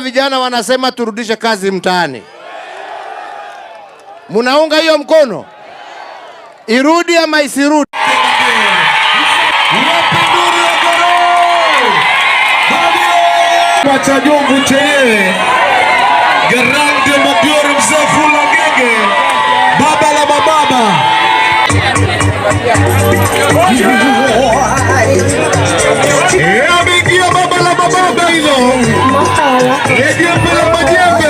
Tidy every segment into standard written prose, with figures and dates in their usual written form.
vijana wanasema turudishe kazi mtaani. Munaunga hiyo mkono? Irudi ama isirudi? Cha Jomvu chenyewe Grande Maggiore Mzee la Genge, baba la mababa. Ameingia baba la mababa hilo. Jembe la majembe.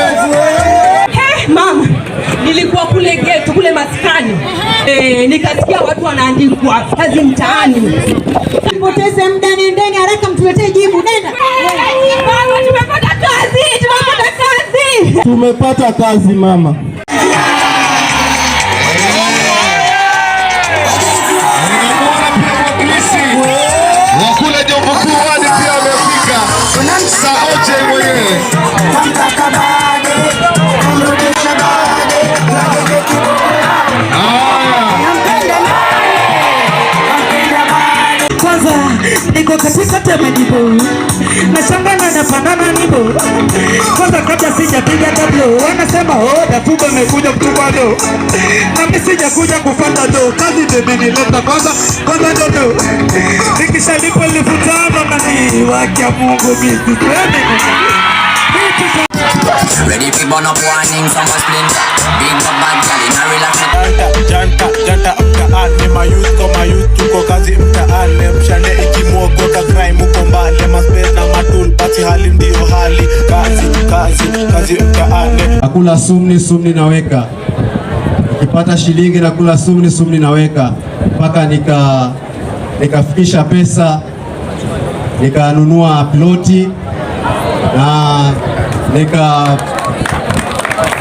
Mama, nilikuwa kule geto kule maskani. Nikasikia watu wanaandikwa kazi mtaani. Poteze muda, nendeni haraka mtuletee jibu. Nenda. Mama, tumepata kazi, tumepata kazi. Tumepata kazi mama. Wakule Jomvu Kuwani pia wamefika. Saoje mwenyewe. Kwanza niko katika tema nipo nashangana na fanana nipo kwanza kabla sijapiga tablo wanasema Dafuba amekuja kutupa do na mimi sijakuja kufanya do kazi imenileta kwanza do nikishalipo 1500 nani wakia Mungu mimi ready to burn up warning, some splinter. Big bad girl in a relax. Janta mtaani, mayuth tuko kazi mtaani. Mshane ikimwogota crime uko mbali. Masbet na matul pati hali ndio hali. Kazi mtaani. Nakula sumni naweka. Nikipata shilingi nakula sumni naweka. Mpaka nikafikisha pesa. Nikanunua ploti na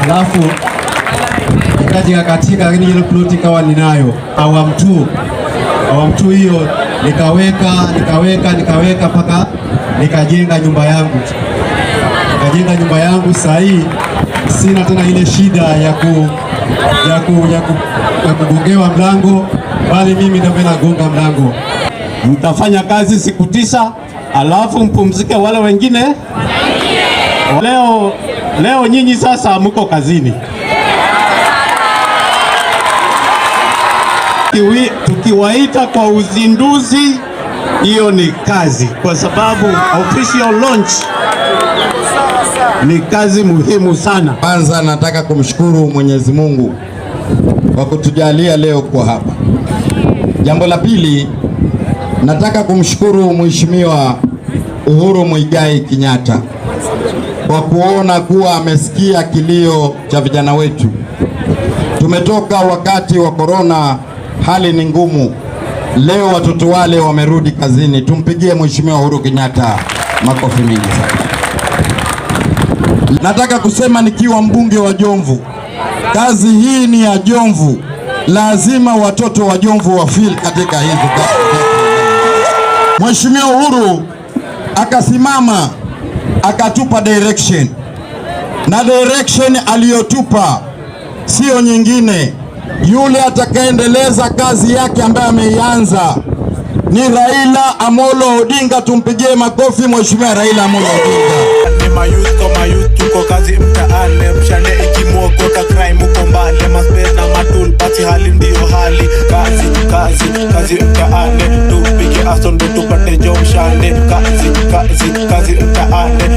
alafu nikaja katika, lakini ile ploti kawa ninayo awamu 2 hiyo nikaweka mpaka nikajenga nyumba yangu. Sasa hii sina tena ile shida ya kugongewa mlango, bali mimi ndio nagonga mlango. Mtafanya kazi siku 9 alafu mpumzike wale wengine. Leo nyinyi sasa mko kazini. Tukiwaita kwa uzinduzi, hiyo ni kazi, kwa sababu official launch ni kazi muhimu sana. Kwanza nataka kumshukuru Mwenyezi Mungu kwa kutujalia leo kwa hapa. Jambo la pili, nataka kumshukuru Mheshimiwa Uhuru Muigai Kenyatta kwa kuona kuwa amesikia kilio cha vijana wetu. Tumetoka wakati wa corona, hali ni ngumu. Leo watoto wale wamerudi kazini. Tumpigie Mheshimiwa Uhuru Kenyatta makofi mengi sana. Nataka kusema nikiwa mbunge wa Jomvu, kazi hii ni ya Jomvu. Lazima watoto wa Jomvu wafeel katika hizo kazi. Mheshimiwa Uhuru akasimama akatupa direction, na direction aliyotupa sio nyingine. Yule atakaendeleza kazi yake ambaye ameianza ni Raila Amolo Odinga. Tumpigie makofi Mheshimiwa Raila Amolo Odinga. Ni mayuth tuko kazi mtaani. Mshane ikimwogota crime uko mbali. Masbet na matul pati hali ndio hali. Kazi mtaani. Tupige aso ndo tupate job shane. Kazi mtaani.